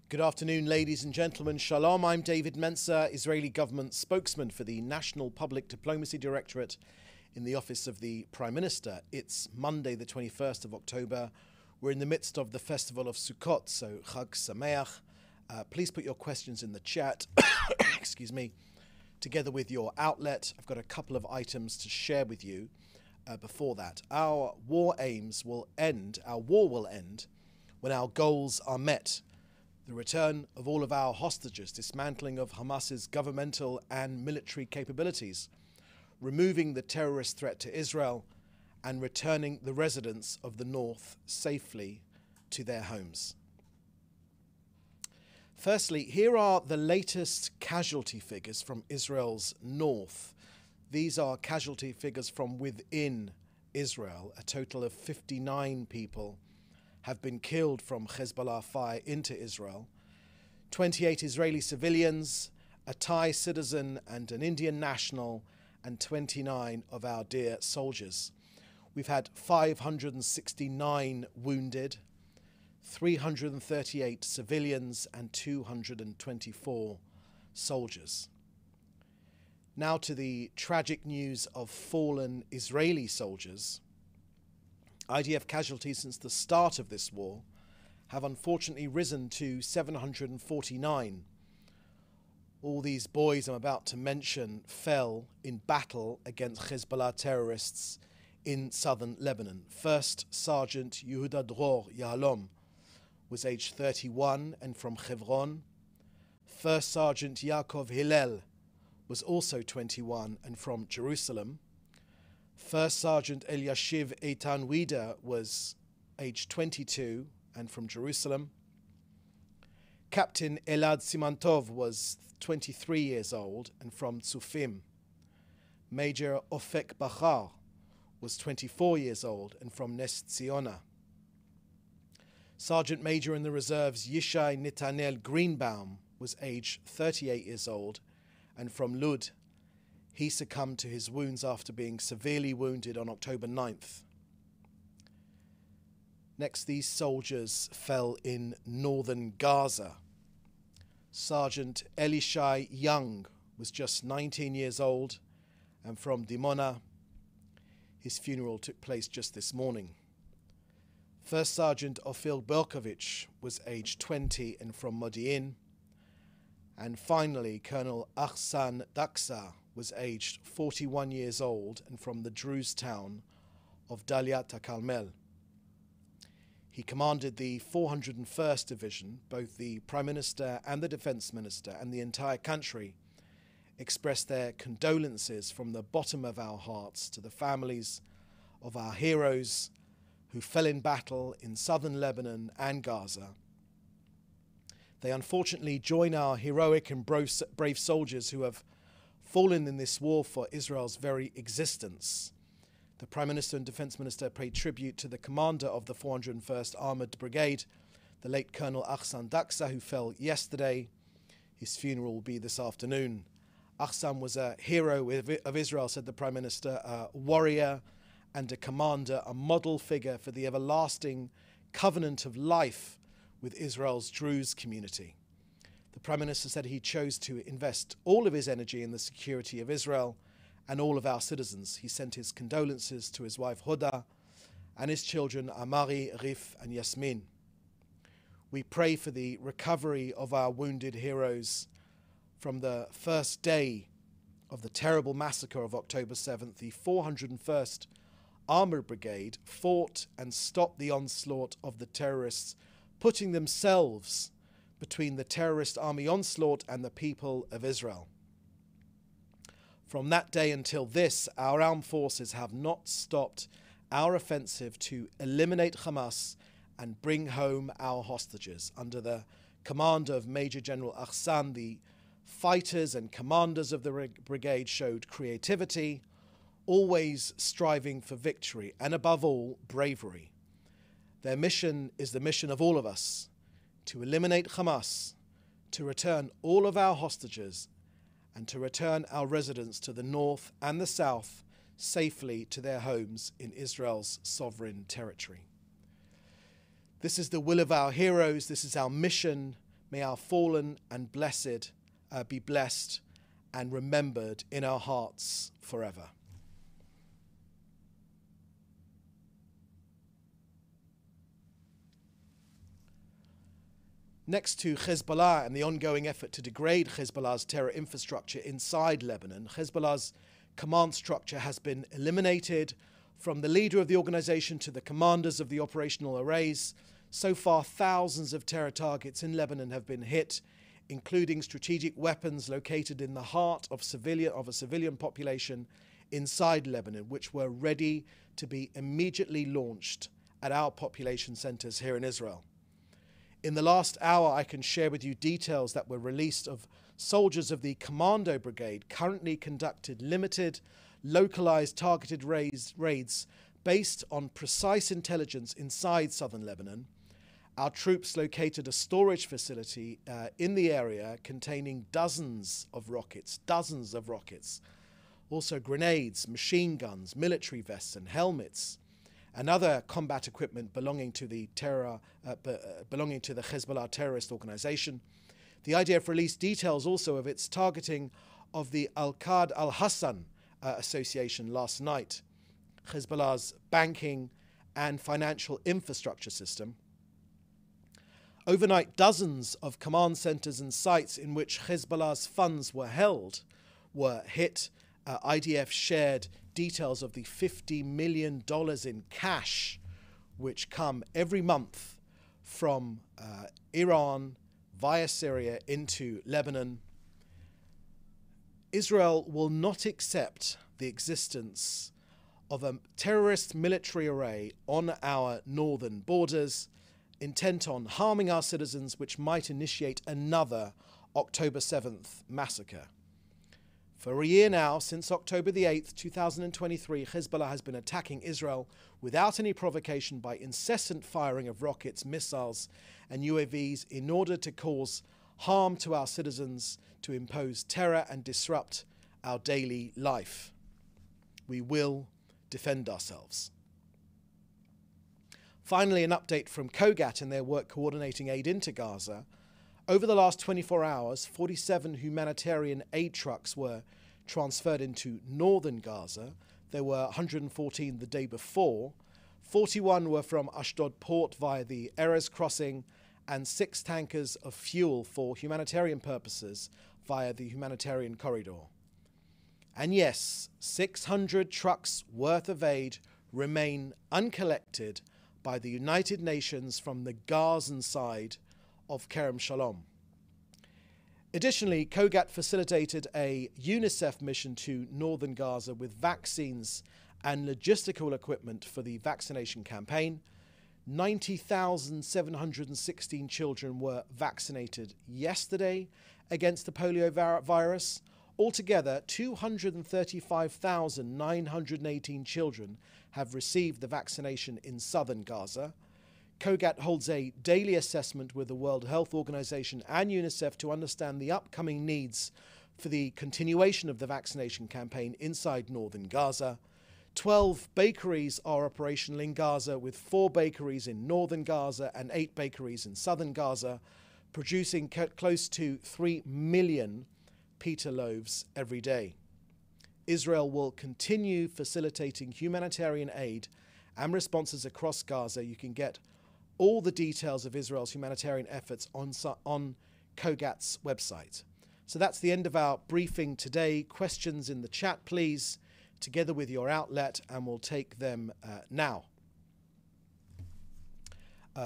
Good afternoon, ladies and gentlemen. Shalom, I'm David Mencer, Israeli government spokesman for the National Public Diplomacy Directorate in the office of the Prime Minister. It's Monday, the 21st of October. We're in the midst of the festival of Sukkot, so Chag Sameach. Please put your questions in the chat, excuse me, together with your outlet. I've got a couple of items to share with you before that. Our war will end when our goals are met. The return of all of our hostages, dismantling of Hamas's governmental and military capabilities, removing the terrorist threat to Israel, and returning the residents of the north safely to their homes. Firstly, here are the latest casualty figures from Israel's north. These are casualty figures from within Israel. A total of 59 people have been killed from Hezbollah fire into Israel. 28 Israeli civilians, a Thai citizen and an Indian national, and 29 of our dear soldiers. We've had 569 wounded, 338 civilians, and 224 soldiers. Now to the tragic news of fallen Israeli soldiers. IDF casualties since the start of this war have unfortunately risen to 749. All these boys I'm about to mention fell in battle against Hezbollah terrorists in southern Lebanon. First Sergeant Yehuda Dror Yahalom was aged 31 and from Hebron. First Sergeant Yaakov Hillel was also 21 and from Jerusalem. First Sergeant Eliashiv Eitan Wida was aged 22 and from Jerusalem. Captain Elad Simantov was 23 years old and from Tzufim. Major Ofek Bachar was 24 years old and from Nes Tziona. Sergeant Major in the reserves Yishai Netanel Greenbaum was aged 38 years old and from Lud. He succumbed to his wounds after being severely wounded on October 9th. Next, these soldiers fell in northern Gaza. Sergeant Elishai Young was just 19 years old and from Dimona. His funeral took place just this morning. First Sergeant Ofir Berkovich was aged 20 and from Modi'in. And finally, Colonel Achsan Daksa was aged 41 years old and from the Druze town of Daliat HaKarmel. He commanded the 401st Division. Both the Prime Minister and the Defence Minister and the entire country expressed their condolences from the bottom of our hearts to the families of our heroes who fell in battle in southern Lebanon and Gaza. They unfortunately join our heroic and brave soldiers who have fallen in this war for Israel's very existence. The Prime Minister and Defence Minister paid tribute to the commander of the 401st Armoured Brigade, the late Colonel Achsan Daksa, who fell yesterday. His funeral will be this afternoon. Achsan was a hero of Israel, said the Prime Minister, a warrior and a commander, a model figure for the everlasting covenant of life with Israel's Druze community. The Prime Minister said he chose to invest all of his energy in the security of Israel and all of our citizens. He sent his condolences to his wife Hoda and his children Amari, Rif and Yasmin. We pray for the recovery of our wounded heroes. From the first day of the terrible massacre of October 7th, the 401st Armoured Brigade fought and stopped the onslaught of the terrorists, putting themselves between the terrorist army onslaught and the people of Israel. From that day until this, our armed forces have not stopped our offensive to eliminate Hamas and bring home our hostages. Under the command of Major General Achsan, the fighters and commanders of the brigade showed creativity, always striving for victory, and above all, bravery. Their mission is the mission of all of us, to eliminate Hamas, to return all of our hostages, and to return our residents to the north and the south safely to their homes in Israel's sovereign territory. This is the will of our heroes. This is our mission May our fallen and blessed be blessed and remembered in our hearts forever. Next to Hezbollah and the ongoing effort to degrade Hezbollah's terror infrastructure inside Lebanon, Hezbollah's command structure has been eliminated from the leader of the organization to the commanders of the operational arrays. So far, thousands of terror targets in Lebanon have been hit, including strategic weapons located in the heart of a civilian population inside Lebanon, which were ready to be immediately launched at our population centers here in Israel. In the last hour, I can share with you details that were released of soldiers of the Commando Brigade currently conducted limited, localized, targeted raids based on precise intelligence inside southern Lebanon. Our troops located a storage facility in the area containing dozens of rockets, also grenades, machine guns, military vests and helmets, and other combat equipment belonging to the Hezbollah terrorist organization. The IDF released details also of its targeting of the Al-Qad al-Hassan Association last night, Hezbollah's banking and financial infrastructure system. Overnight, dozens of command centers and sites in which Hezbollah's funds were held were hit. IDF shared details of the $50 million in cash which come every month from Iran via Syria into Lebanon. Israel will not accept the existence of a terrorist military array on our northern borders, intent on harming our citizens, which might initiate another October 7th massacre. For a year now, since October the 8th, 2023, Hezbollah has been attacking Israel without any provocation by incessant firing of rockets, missiles, and UAVs in order to cause harm to our citizens, to impose terror and disrupt our daily life. We will defend ourselves. Finally, an update from COGAT and their work coordinating aid into Gaza. Over the last 24 hours, 47 humanitarian aid trucks were transferred into northern Gaza. There were 114 the day before. 41 were from Ashdod port via the Erez crossing, and 6 tankers of fuel for humanitarian purposes via the humanitarian corridor. And yes, 600 trucks worth of aid remain uncollected by the United Nations from the Gazan side of Kerem Shalom. Additionally, COGAT facilitated a UNICEF mission to northern Gaza with vaccines and logistical equipment for the vaccination campaign. 90,716 children were vaccinated yesterday against the polio virus. Altogether, 235,918 children have received the vaccination in southern Gaza. COGAT holds a daily assessment with the World Health Organization and UNICEF to understand the upcoming needs for the continuation of the vaccination campaign inside northern Gaza. 12 bakeries are operational in Gaza, with 4 bakeries in northern Gaza and 8 bakeries in southern Gaza, producing close to 3 million pita loaves every day. Israel will continue facilitating humanitarian aid and responses across Gaza. You can get all the details of Israel's humanitarian efforts on COGAT's website. So that's the end of our briefing today. Questions in the chat, please, together with your outlet, and we'll take them now.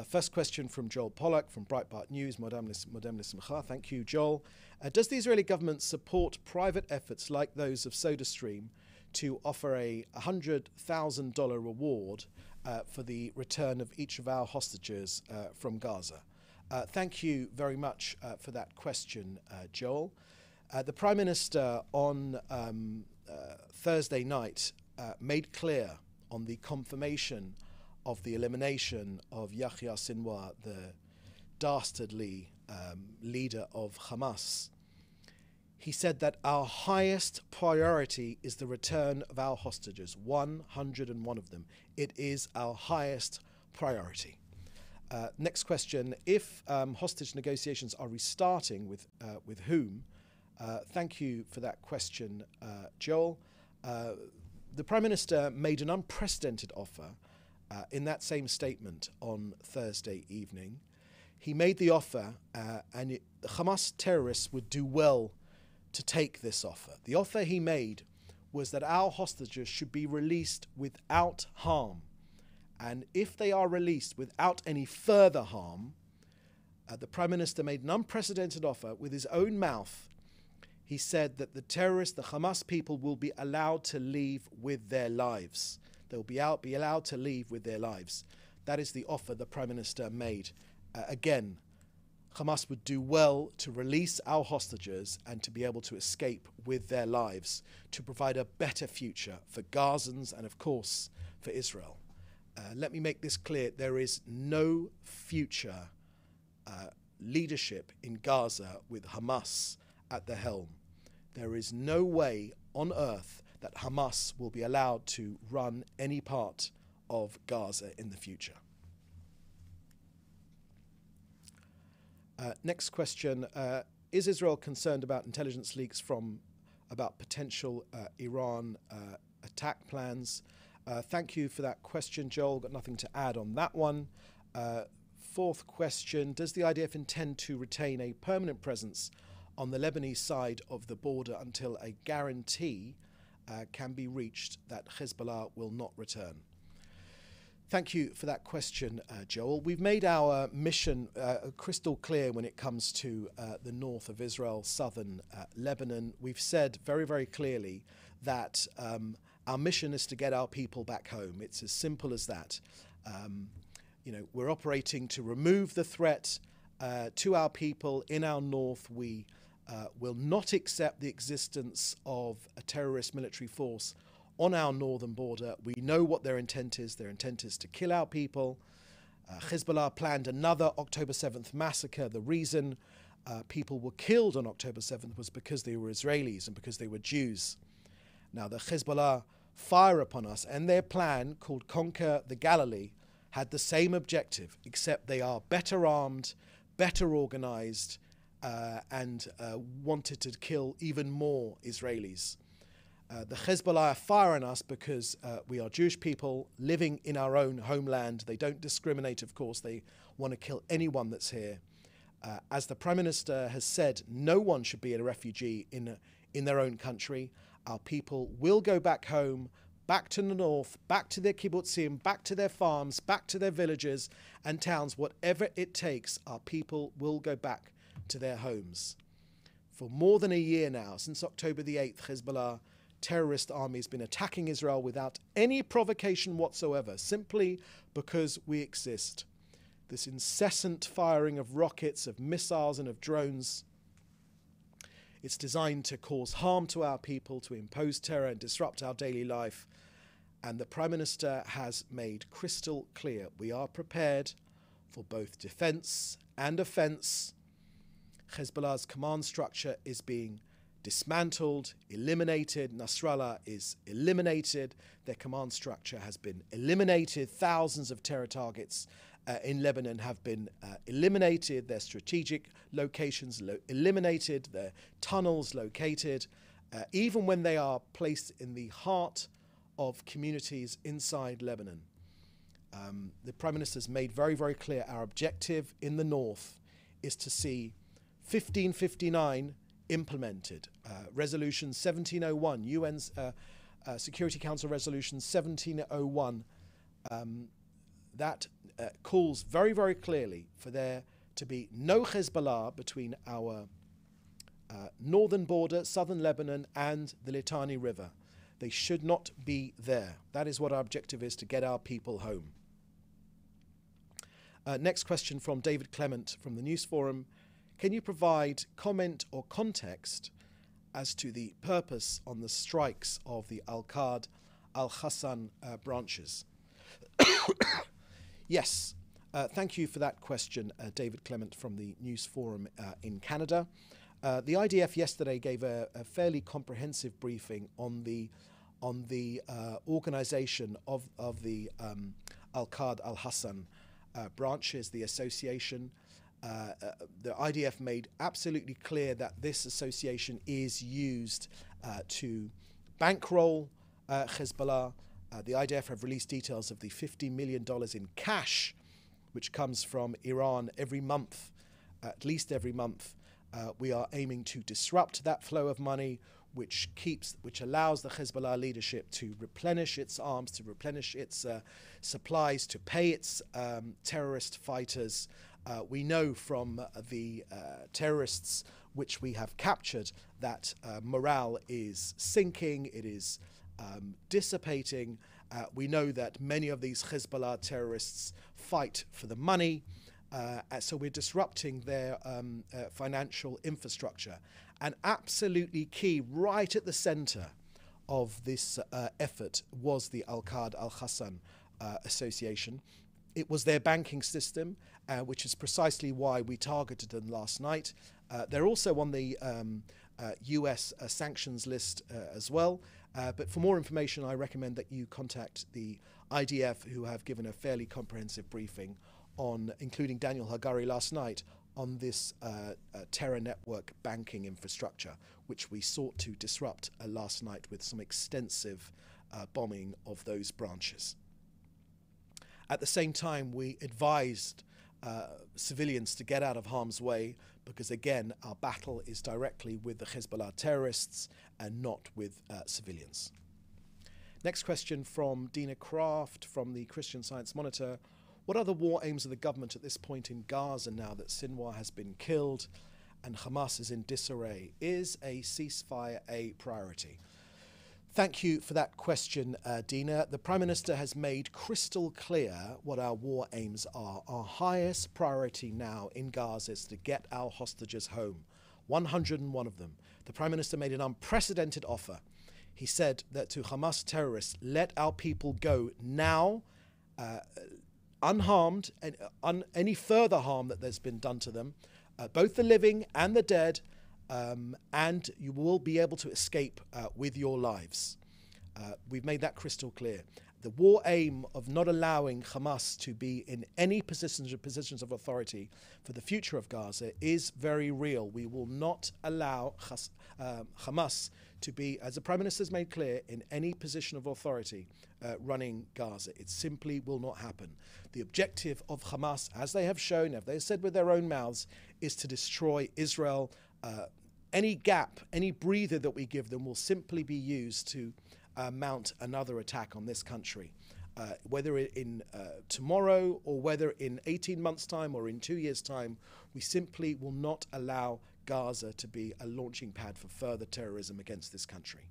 First question from Joel Pollack from Breitbart News. Modem L'Simcha. Thank you, Joel. Does the Israeli government support private efforts like those of SodaStream to offer a $100,000 reward for the return of each of our hostages from Gaza? Thank you very much for that question, Joel. The Prime Minister on Thursday night made clear on the confirmation of the elimination of Yahya Sinwar, the dastardly leader of Hamas. He said that our highest priority is the return of our hostages, 101 of them. It is our highest priority. Next question: if hostage negotiations are restarting, with whom? Thank you for that question, Joel. The Prime Minister made an unprecedented offer in that same statement on Thursday evening. He made the offer, and the Hamas terrorists would do well to take this offer. The offer he made was that our hostages should be released without harm. And if they are released without any further harm, the Prime Minister made an unprecedented offer with his own mouth. He said that the terrorists, the Hamas people, will be allowed to leave with their lives. They'll be allowed to leave with their lives. That is the offer the Prime Minister made. Again, Hamas would do well to release our hostages and to be able to escape with their lives, to provide a better future for Gazans and, of course, for Israel. Let me make this clear. There is no future leadership in Gaza with Hamas at the helm. There is no way on earth that Hamas will be allowed to run any part of Gaza in the future. Next question. Is Israel concerned about intelligence leaks about potential Iran attack plans? Thank you for that question, Joel. Got nothing to add on that one. Fourth question. Does the IDF intend to retain a permanent presence on the Lebanese side of the border until a guarantee can be reached that Hezbollah will not return? Thank you for that question, Joel. We've made our mission crystal clear when it comes to the north of Israel, southern Lebanon. We've said very, very clearly that our mission is to get our people back home. It's as simple as that. We're operating to remove the threat to our people in our north. We will not accept the existence of a terrorist military force on our northern border. We know what their intent is. Their intent is to kill our people. Hezbollah planned another October 7th massacre. The reason people were killed on October 7th was because they were Israelis and because they were Jews. Now, the Hezbollah fire upon us, and their plan, called Conquer the Galilee, had the same objective, except they are better armed, better organized, and wanted to kill even more Israelis. The Hezbollah fire on us because we are Jewish people living in our own homeland. They don't discriminate, of course. They want to kill anyone that's here. As the Prime Minister has said, no one should be a refugee in their own country. Our people will go back home, back to the north, back to their kibbutzim, back to their farms, back to their villages and towns. Whatever it takes, our people will go back to their homes. For more than a year now, since October the 8th, Hezbollah terrorist army has been attacking Israel without any provocation whatsoever, simply because we exist. This incessant firing of rockets, of missiles and of drones, it's designed to cause harm to our people, to impose terror and disrupt our daily life. And the Prime Minister has made crystal clear we are prepared for both defense and offense. Hezbollah's command structure is being dismantled, eliminated. Nasrallah is eliminated. Their command structure has been eliminated. Thousands of terror targets in Lebanon have been eliminated. Their strategic locations eliminated. Their tunnels located. Even when they are placed in the heart of communities inside Lebanon. The Prime Minister has made very, very clear our objective in the north is to see 1559 implemented. Resolution 1701, UN's Security Council Resolution 1701, that calls very, very clearly for there to be no Hezbollah between our northern border, southern Lebanon, and the Litani River. They should not be there. That is what our objective is, to get our people home. Next question from David Clement from the News Forum. Can you provide comment or context as to the purpose on the strikes of the Al-Qad, Al-Hassan branches? Yes, thank you for that question, David Clement from the News Forum in Canada. The IDF yesterday gave a fairly comprehensive briefing on the organization of the Al-Qad, Al-Hassan branches, the association. The IDF made absolutely clear that this association is used to bankroll Hezbollah. The IDF have released details of the $50 million in cash, which comes from Iran every month, at least every month. We are aiming to disrupt that flow of money, which allows the Hezbollah leadership to replenish its arms, to replenish its supplies, to pay its terrorist fighters. We know from the terrorists which we have captured that morale is sinking, it is dissipating. We know that many of these Hezbollah terrorists fight for the money, so we're disrupting their financial infrastructure. And absolutely key, right at the center of this effort, was the Al-Qad Al-Hassan Association. It was their banking system, which is precisely why we targeted them last night. They're also on the US sanctions list as well. But for more information, I recommend that you contact the IDF, who have given a fairly comprehensive briefing on, including Daniel Hagari last night, on this terror network banking infrastructure, which we sought to disrupt last night with some extensive bombing of those branches. At the same time, we advised civilians to get out of harm's way, because again, our battle is directly with the Hezbollah terrorists and not with civilians. Next question from Dina Kraft from the Christian Science Monitor. What are the war aims of the government at this point in Gaza now that Sinwar has been killed and Hamas is in disarray? Is a ceasefire a priority? Thank you for that question, Dina. The Prime Minister has made crystal clear what our war aims are. Our highest priority now in Gaza is to get our hostages home, 101 of them. The Prime Minister made an unprecedented offer. He said that to Hamas terrorists, let our people go now, unharmed, and any further harm that there's been done to them, both the living and the dead, and you will be able to escape with your lives. We've made that crystal clear. The war aim of not allowing Hamas to be in any positions of authority for the future of Gaza is very real. We will not allow Hamas to be, as the Prime Minister has made clear, in any position of authority running Gaza. It simply will not happen. The objective of Hamas, as they have shown, as they have said with their own mouths, is to destroy Israel. Any gap, any breather that we give them will simply be used to mount another attack on this country. Whether in tomorrow or whether in 18 months' time or in 2 years' time, we simply will not allow Gaza to be a launching pad for further terrorism against this country.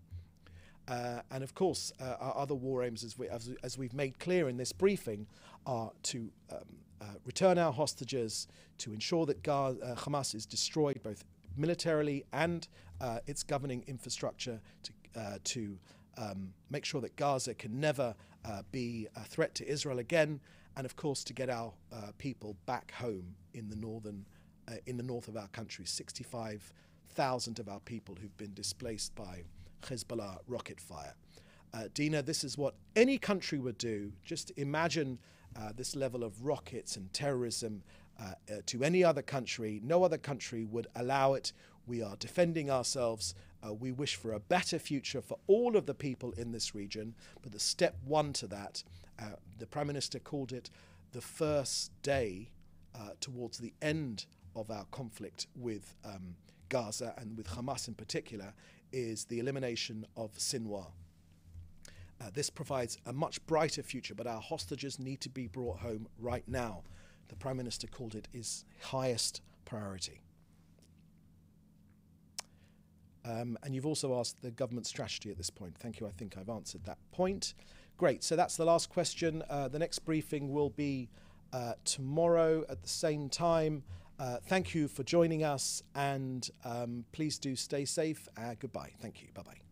And of course, our other war aims, as we've made clear in this briefing, are to return our hostages, to ensure that Hamas is destroyed both militarily and its governing infrastructure, to make sure that Gaza can never be a threat to Israel again, and of course to get our people back home in the north of our country. 65,000 of our people who've been displaced by Hezbollah rocket fire. Dina, this is what any country would do. Just imagine this level of rockets and terrorism to any other country. No other country would allow it. We are defending ourselves. We wish for a better future for all of the people in this region. But the step one to that, the Prime Minister called it the first day towards the end of our conflict with Gaza and with Hamas in particular, is the elimination of Sinwar. This provides a much brighter future, but our hostages need to be brought home right now. The Prime Minister called it his highest priority. And you've also asked the government strategy at this point. Thank you. I think I've answered that point. Great. So that's the last question. The next briefing will be tomorrow at the same time. Thank you for joining us, and please do stay safe. Goodbye. Thank you. Bye-bye.